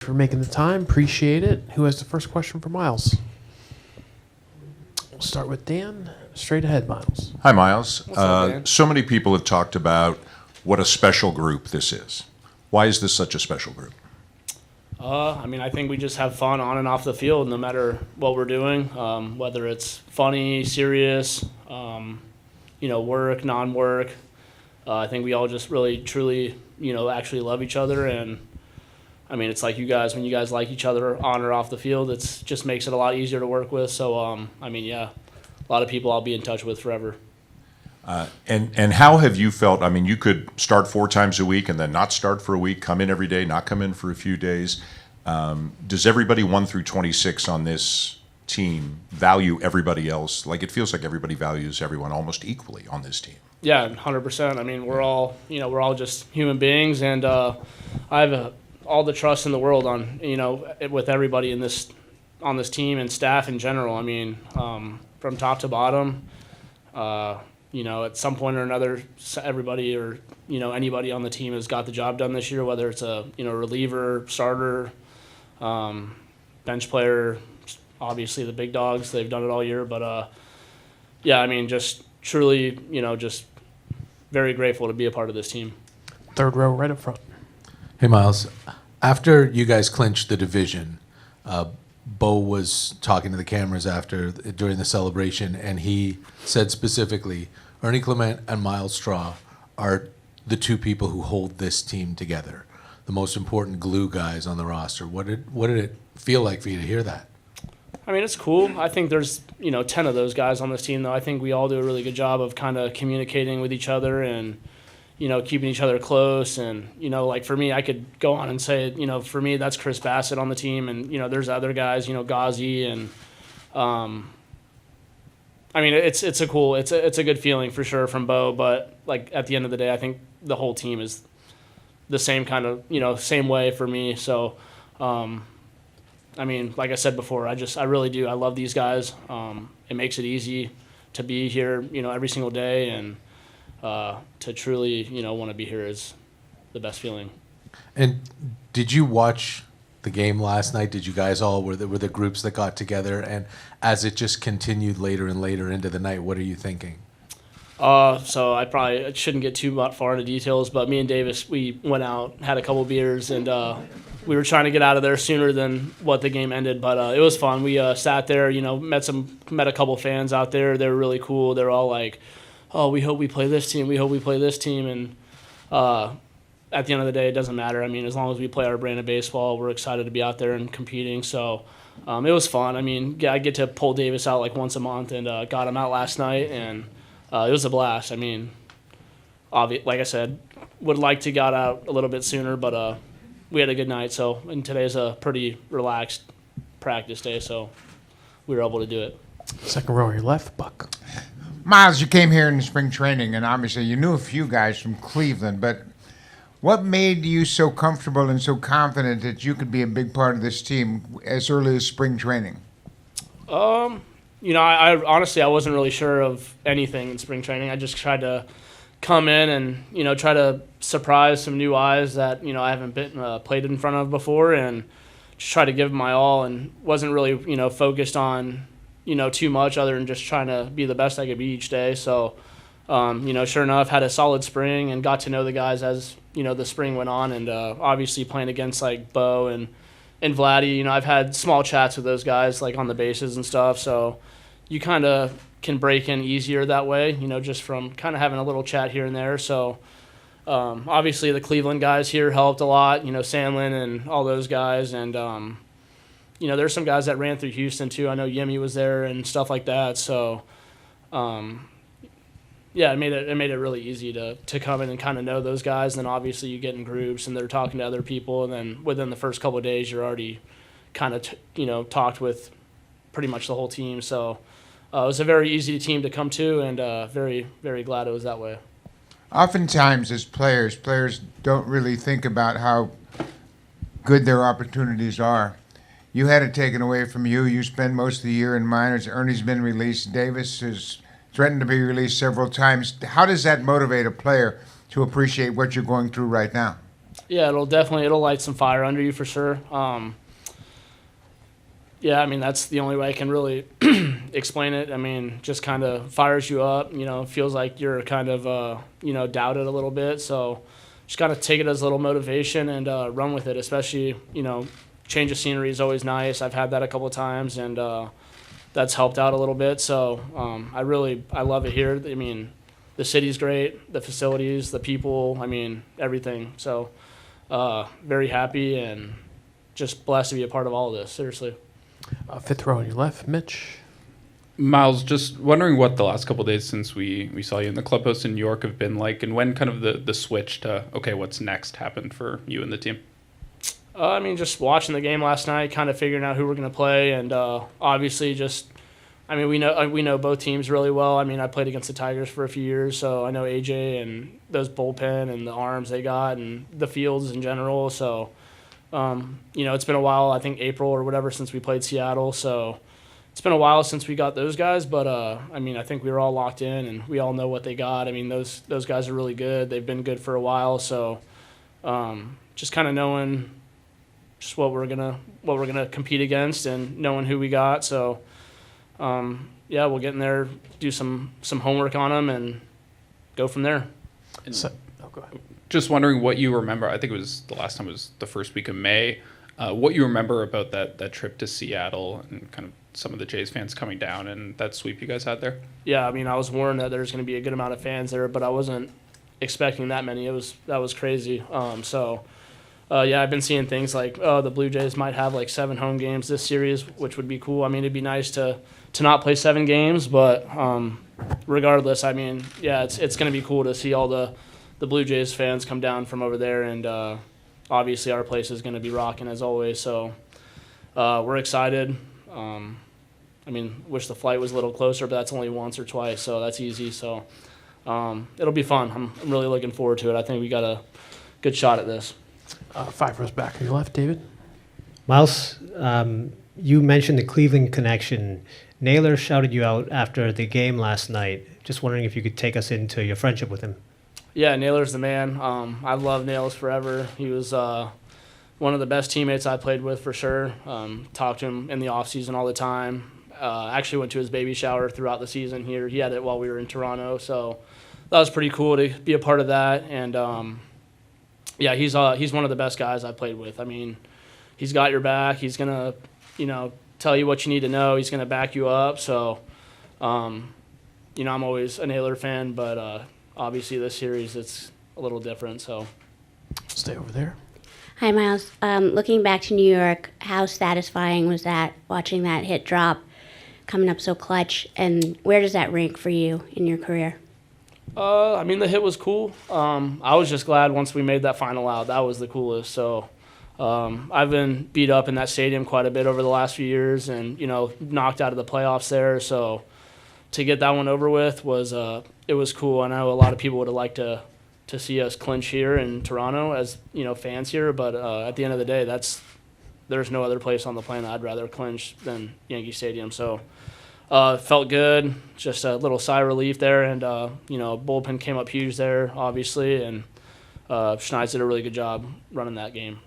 For making the time. Appreciate it. Who has the first question for Myles? We'll start with Dan. Straight ahead, Myles. Hi, Myles. What's up, Dan? So many people have talked about what a special group this is. Why is this such a special group? I think we just have fun on and off the field, no matter what we're doing, whether it's funny, serious, work, non-work. I think we all just really, truly, actually love each other. And, it's like you guys, when you guys like each other on or off the field, it just makes it a lot easier to work with. So, a lot of people I'll be in touch with forever. And how have you felt? You could start 4 times a week and then not start for a week, come in every day, not come in for a few days. Does everybody 1 through 26 on this team value everybody else? Like, it feels like everybody values everyone almost equally on this team. Yeah, 100%. We're all just human beings, and I have all the trust in the world on, with everybody on this team and staff in general. From top to bottom. At some point or another, everybody or, anybody on the team has got the job done this year, whether it's a, reliever, starter, bench player, obviously the big dogs, they've done it all year. But, just truly, just very grateful to be a part of this team. Third row right up front. Hey, Myles. After you guys clinched the division, Bo was talking to the cameras during the celebration, and he said specifically, Ernie Clement and Myles Straw are the 2 people who hold this team together, the most important glue guys on the roster. What did it feel like for you to hear that? It's cool. I think there's 10 of those guys on this team, though. I think we all do a really good job of kind of communicating with each other and keeping each other close. And, like for me, I could go on and say, for me, that's Chris Bassett on the team. And, there's other guys, Ghazi. And, it's a good feeling for sure from Bo. But, like, at the end of the day, I think the whole team is the same kind of, same way for me. So, like I said before, I really do. I love these guys. It makes it easy to be here, every single day. And, to truly, want to be here is the best feeling. And did you watch the game last night? Did you guys all were the groups that got together? And as it just continued later and later into the night, what are you thinking? So I probably shouldn't get too far into details, but me and Davis, we went out, had a couple beers, and we were trying to get out of there sooner than what the game ended. But it was fun. We sat there, met a couple fans out there. They were really cool. They're all like, oh, we hope we play this team. We hope we play this team. And at the end of the day, it doesn't matter. As long as we play our brand of baseball, we're excited to be out there and competing. So it was fun. I get to pull Davis out like once a month, and got him out last night, and it was a blast. Like I said, would like to got out a little bit sooner, but we had a good night. So, and today's a pretty relaxed practice day, so we were able to do it. Second row, your left, Buck. Myles, you came here in spring training, and obviously you knew a few guys from Cleveland, but what made you so comfortable and so confident that you could be a big part of this team as early as spring training? I honestly, I wasn't really sure of anything in spring training. I just tried to come in and, try to surprise some new eyes that, I haven't played in front of before, and just try to give my all, and wasn't really, focused on too much other than just trying to be the best I could be each day. So, sure enough, had a solid spring and got to know the guys as, the spring went on. And obviously playing against like Bo and Vladdy, I've had small chats with those guys like on the bases and stuff. So you kind of can break in easier that way, just from kind of having a little chat here and there. So obviously the Cleveland guys here helped a lot, Sandlin and all those guys. And, there's some guys that ran through Houston, too. I know Yemi was there and stuff like that. So, it made it really easy to come in and kind of know those guys. And then obviously you get in groups and they're talking to other people. And then within the first couple of days, you're already kind of, talked with pretty much the whole team. So it was a very easy team to come to, and very, very glad it was that way. Oftentimes as players don't really think about how good their opportunities are. You had it taken away from you. You spend most of the year in minors. Ernie's been released. Davis has threatened to be released several times. How does that motivate a player to appreciate what you're going through right now? Yeah, it'll light some fire under you for sure. Yeah, I mean, that's the only way I can really explain it. I mean, just kind of fires you up, feels like you're kind of, doubted a little bit. So just kind of take it as a little motivation and run with it, especially, change of scenery is always nice. I've had that a couple of times, and that's helped out a little bit. So I love it here. I mean, the city's great, the facilities, the people, I mean, everything. So very happy and just blessed to be a part of all of this, seriously. Fifth row on your left, Mitch. Myles, just wondering what the last couple of days since we saw you in the clubhouse in New York have been like, and when kind of the switch to, okay, what's next happened for you and the team? I mean, just watching the game last night, kind of figuring out who we're going to play, and obviously we know both teams really well. I mean, I played against the Tigers for a few years, so I know AJ and those bullpen and the arms they got and the fields in general. So, it's been a while, I think April or whatever, since we played Seattle. So it's been a while since we got those guys, but I think we were all locked in and we all know what they got. I mean, those guys are really good. They've been good for a while. So just kind of knowing just what we're gonna compete against and knowing who we got. So we'll get in there, do some homework on them, and go from there. Go ahead. Just wondering what you remember. I think it was the last time was the first week of May. What you remember about that trip to Seattle and kind of some of the Jays fans coming down and that sweep you guys had there? Yeah, I mean, I was warned that there's going to be a good amount of fans there, but I wasn't expecting that many. That was crazy. I've been seeing things like, the Blue Jays might have like 7 home games this series, which would be cool. I mean, it'd be nice to not play 7 games, but regardless, I mean, yeah, it's going to be cool to see all the Blue Jays fans come down from over there, and obviously our place is going to be rocking as always. So we're excited. Wish the flight was a little closer, but that's only once or twice, so that's easy. So it'll be fun. I'm really looking forward to it. I think we got a good shot at this. 5 rows back on your left, David. Myles, you mentioned the Cleveland connection. Naylor shouted you out after the game last night. Just wondering if you could take us into your friendship with him. Yeah, Naylor's the man. I've loved Nails forever. He was one of the best teammates I played with for sure. Talked to him in the offseason all the time. Actually went to his baby shower throughout the season here. He had it while we were in Toronto, so that was pretty cool to be a part of that. And he's one of the best guys I played with. I mean, he's got your back. He's gonna, tell you what you need to know. He's gonna back you up. So, I'm always a Naylor fan, but obviously this series it's a little different. So, Stay over there. Hi, Myles. Looking back to New York, how satisfying was that, watching that hit drop, coming up so clutch, and where does that rank for you in your career? The hit was cool. I was just glad once we made that final out. That was the coolest. So I've been beat up in that stadium quite a bit over the last few years and, knocked out of the playoffs there. So to get that one over with was it was cool. I know a lot of people would have liked to see us clinch here in Toronto as, fans here. But at the end of the day, there's no other place on the planet I'd rather clinch than Yankee Stadium. So felt good, just a little sigh of relief there, and bullpen came up huge there, obviously, and Schneid's did a really good job running that game.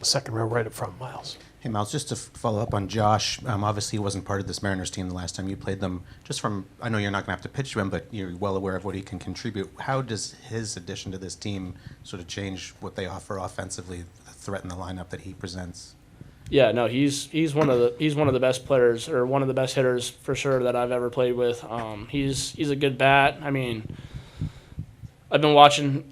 Second row right up front, Myles. Hey, Myles, just to follow up on Josh, obviously he wasn't part of this Mariners team the last time you played them. I know you're not going to have to pitch to him, but you're well aware of what he can contribute. How does his addition to this team sort of change what they offer offensively, threaten the lineup that he presents? Yeah, no, he's one of the best players, or one of the best hitters for sure that I've ever played with. He's a good bat. I mean, I've been watching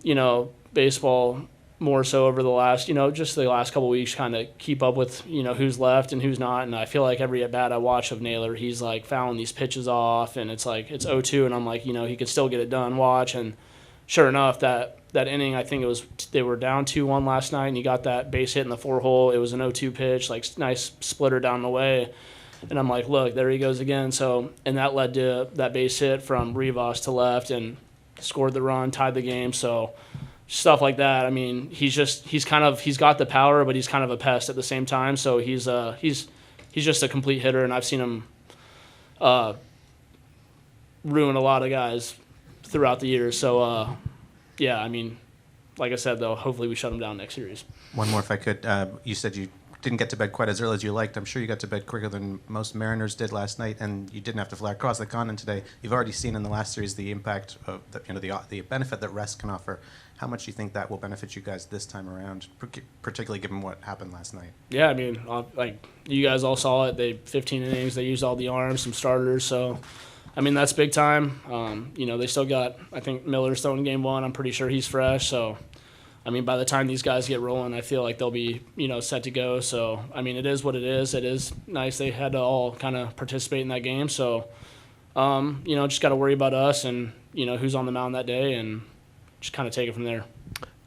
baseball more so over the last just the last couple of weeks, kind of keep up with who's left and who's not. And I feel like every at bat I watch of Naylor, he's like fouling these pitches off, and it's like it's 0-2, and I'm like he could still get it done. Watch, and sure enough, that inning, I think it was they were down 2-1 last night, and he got that base hit in the 4-hole. It was an 0-2 pitch, like nice splitter down the way, and I'm like, look, there he goes again. So, and that led to that base hit from Rivas to left, and scored the run, tied the game. So stuff like that. I mean, he's got the power, but he's kind of a pest at the same time. So he's just a complete hitter, and I've seen him ruin a lot of guys throughout the years. So, like I said, though, hopefully we shut them down next series. One more, if I could. You said you didn't get to bed quite as early as you liked. I'm sure you got to bed quicker than most Mariners did last night, and you didn't have to fly across the continent today. You've already seen in the last series the impact of the benefit that rest can offer. How much do you think that will benefit you guys this time around, particularly given what happened last night? Yeah, I mean, like you guys all saw it. They 15 innings. They used all the arms, some starters. So, I mean, that's big time. They still got, I think Miller's still in game 1. I'm pretty sure he's fresh. So, I mean, by the time these guys get rolling, I feel like they'll be, set to go. So, I mean, it is what it is. It is nice they had to all kind of participate in that game. So, just got to worry about us and, who's on the mound that day and just kind of take it from there.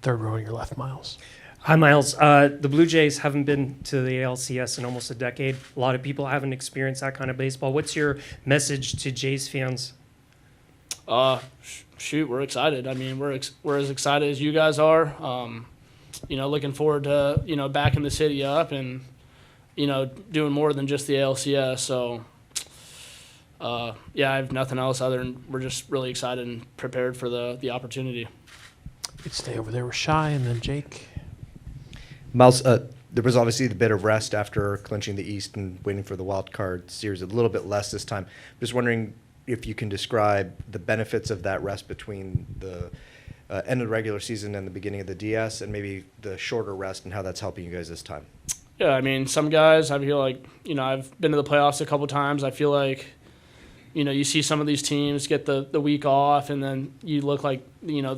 Third row on your left, Myles. Hi, Myles. The Blue Jays haven't been to the ALCS in almost a decade. A lot of people haven't experienced that kind of baseball. What's your message to Jays fans? Shoot, we're excited. I mean, we're as excited as you guys are. Looking forward to backing the city up and doing more than just the ALCS. So, I have nothing else other than we're just really excited and prepared for the opportunity. You'd stay over there with Shy and then Jake. Myles, there was obviously the bit of rest after clinching the East and waiting for the wild card series. A little bit less this time. Just wondering if you can describe the benefits of that rest between the end of the regular season and the beginning of the DS, and maybe the shorter rest and how that's helping you guys this time. Yeah, I mean, some guys, I feel like, I've been to the playoffs a couple times. I feel like, you see some of these teams get the week off, and then you look like,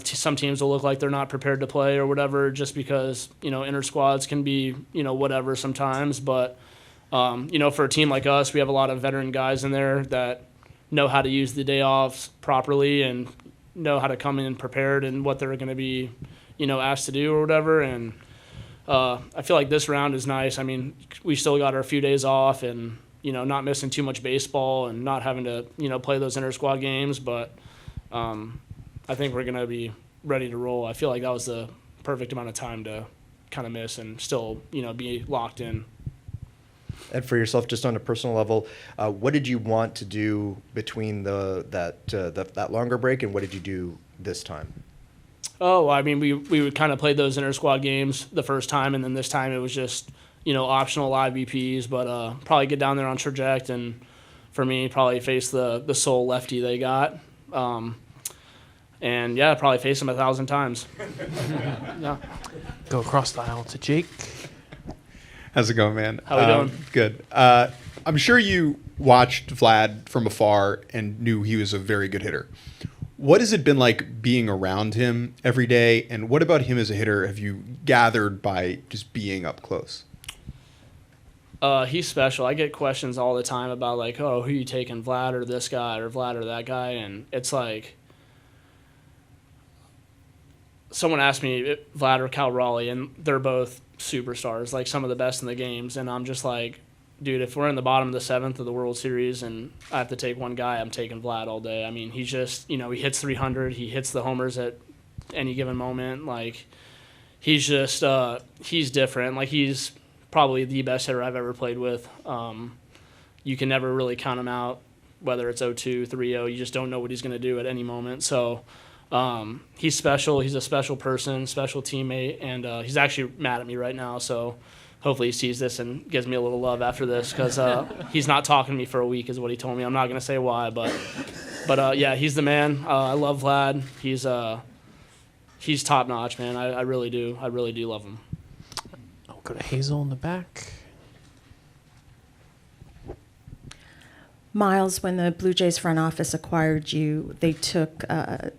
some teams will look like they're not prepared to play or whatever, just because, inter squads can be, whatever sometimes. But, for a team like us, we have a lot of veteran guys in there that know how to use the day offs properly and know how to come in prepared and what they're going to be, asked to do or whatever. And I feel like this round is nice. I mean, we still got our few days off and, not missing too much baseball and not having to, play those inter-squad games. But I think we're going to be ready to roll. I feel like that was the perfect amount of time to kind of miss and still, be locked in. And for yourself, just on a personal level, what did you want to do between that longer break, and what did you do this time? Oh, I mean, we would kind of play those inter-squad games the first time, and then this time it was just, optional live VPs, but probably get down there on traject, and for me, probably face the sole lefty they got. And, yeah, probably face him 1,000 times. Yeah. Go across the aisle to Jake. How's it going, man? How we doing? Good. I'm sure you watched Vlad from afar and knew he was a very good hitter. What has it been like being around him every day, and what about him as a hitter have you gathered by just being up close? He's special. I get questions all the time about, like, oh, who you taking, Vlad or this guy or Vlad or that guy? And it's like, someone asked me Vlad or Cal Raleigh, and they're both superstars, like some of the best in the games. And I'm just like, dude, if we're in the bottom of the 7th of the World Series and I have to take one guy, I'm taking Vlad all day. I mean, he's just, he hits 300. He hits the homers at any given moment. Like, he's just, he's different. Like, he's probably the best hitter I've ever played with. You can never really count him out, whether it's 0-2, 3-0. You just don't know what he's going to do at any moment. So he's special. He's a special person, special teammate, and he's actually mad at me right now. So hopefully he sees this and gives me a little love after this, because he's not talking to me for a week is what he told me. I'm not going to say why, but yeah, he's the man. I love Vlad. He's top notch, man. I really do. I really do love him. I'll go to Hazel in the back. Myles, when the Blue Jays front office acquired you, they took a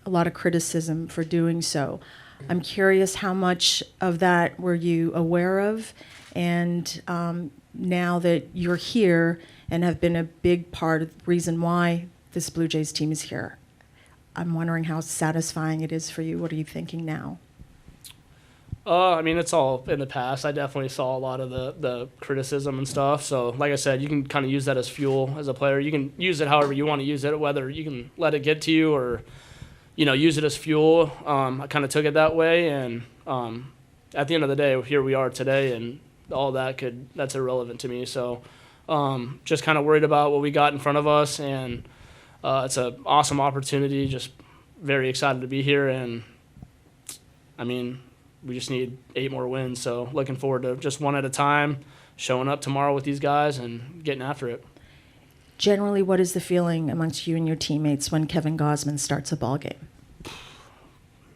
lot of criticism for doing so. I'm curious, how much of that were you aware of? And now that you're here and have been a big part of the reason why this Blue Jays team is here, I'm wondering how satisfying it is for you. What are you thinking now? I mean, it's all in the past. I definitely saw a lot of the criticism and stuff. So, like I said, you can kind of use that as fuel as a player. You can use it however you want to use it, whether you can let it get to you or, use it as fuel. I kind of took it that way. And at the end of the day, here we are today, and all that's irrelevant to me. So, just kind of worried about what we got in front of us. And it's an awesome opportunity. Just very excited to be here. And I mean, we just need 8 more wins. So looking forward to just one at a time, showing up tomorrow with these guys and getting after it. Generally, what is the feeling amongst you and your teammates when Kevin Gosman starts a ball game?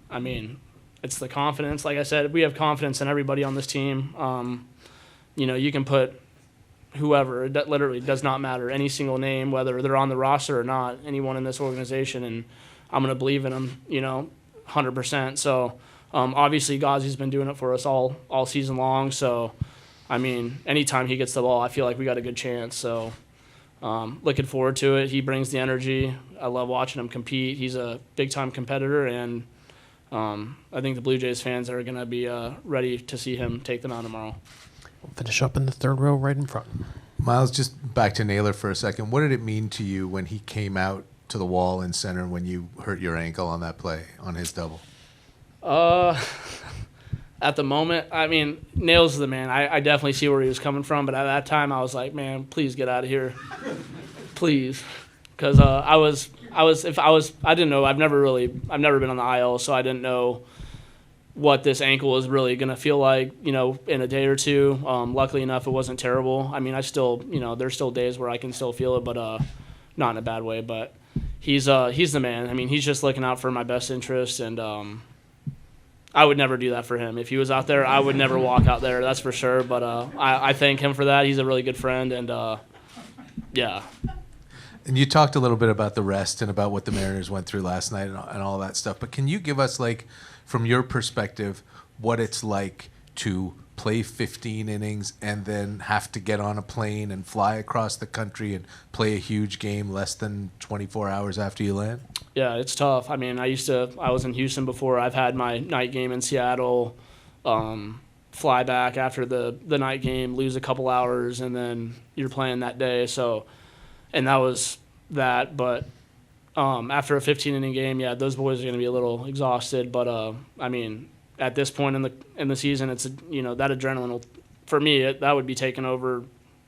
I mean, it's the confidence. Like I said, we have confidence in everybody on this team. You know, you can put whoever, that literally does not matter, any single name, whether they're on the roster or not, anyone in this organization, and I'm going to believe in them, you know, 100%. So obviously Ghazi's been doing it for us all season long. So, I mean, anytime he gets the ball, I feel like we got a good chance. So looking forward to it. He brings the energy. I love watching him compete. He's a big-time competitor, and I think the Blue Jays fans are going to be ready to see him take them out tomorrow. We'll finish up in the third row right in front. Myles, just back to Naylor for a second. What did it mean to you when he came out to the wall in center when you hurt your ankle on that play on his double? At the moment, I mean, Nails is the man. I definitely see where he was coming from, but at that time I was like, man, please get out of here. Please. Because I didn't know. I've never been on the IL, so I didn't know what this ankle was really going to feel like, you know, in a day or two. Luckily enough, it wasn't terrible. I mean, I still, you know, there's still days where I can still feel it, but not in a bad way. But he's the man. I mean, he's just looking out for my best interest, and I would never do that for him. If he was out there, I would never walk out there, that's for sure. But I thank him for that. He's a really good friend, and yeah. And you talked a little bit about the rest and about what the Mariners went through last night and all that stuff. But can you give us, like, from your perspective, what it's like to play 15 innings and then have to get on a plane and fly across the country and play a huge game less than 24 hours after you land? Yeah, it's tough. I mean, I was in Houston before. I've had my night game in Seattle, fly back after the night game, lose a couple hours, and then you're playing that day. So, and that was that. But after a 15-inning game, yeah, those boys are going to be a little exhausted. But I mean, at this point in the season, it's you know, that adrenaline will, for me, that would be taking over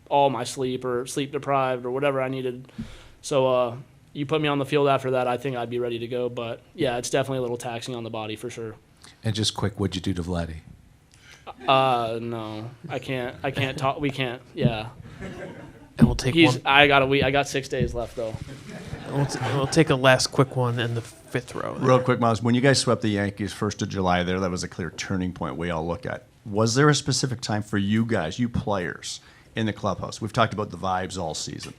all my sleep or sleep deprived or whatever I needed. So you put me on the field after that, I think I'd be ready to go. But yeah, it's definitely a little taxing on the body for sure. And just quick, what'd you do to Vladdy? No, I can't talk. We can't. Yeah. And we'll take one. I got a week. I got 6 days left though. We'll take a last quick one in the fifth row. Real quick, Myles, when you guys swept the Yankees 1st of July there, that was a clear turning point we all look at. Was there a specific time for you guys, you players, in the clubhouse? We've talked about the vibes all season.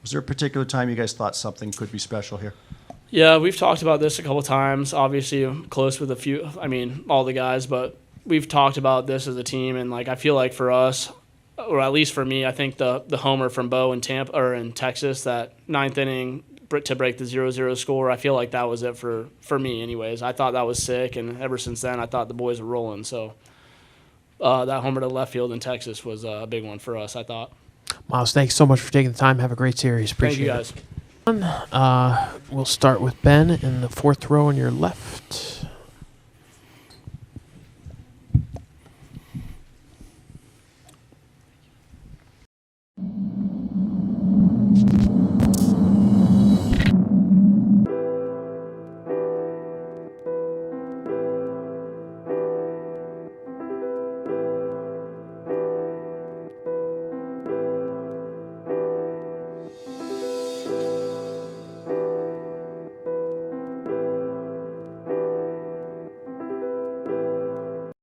Was there a particular time you guys thought something could be special here? Yeah, we've talked about this a couple times. Obviously, I'm close with all the guys, but we've talked about this as a team, and like I feel like for us, or at least for me, I think the homer from Bo in Tampa or in Texas, that 9th inning to break the 0-0 score, I feel like that was it for me anyways. I thought that was sick, and ever since then I thought the boys were rolling. So that homer to left field in Texas was a big one for us, I thought. Myles, thanks so much for taking the time. Have a great series. Appreciate Thank you guys. We'll start with Ben in the fourth row on your left.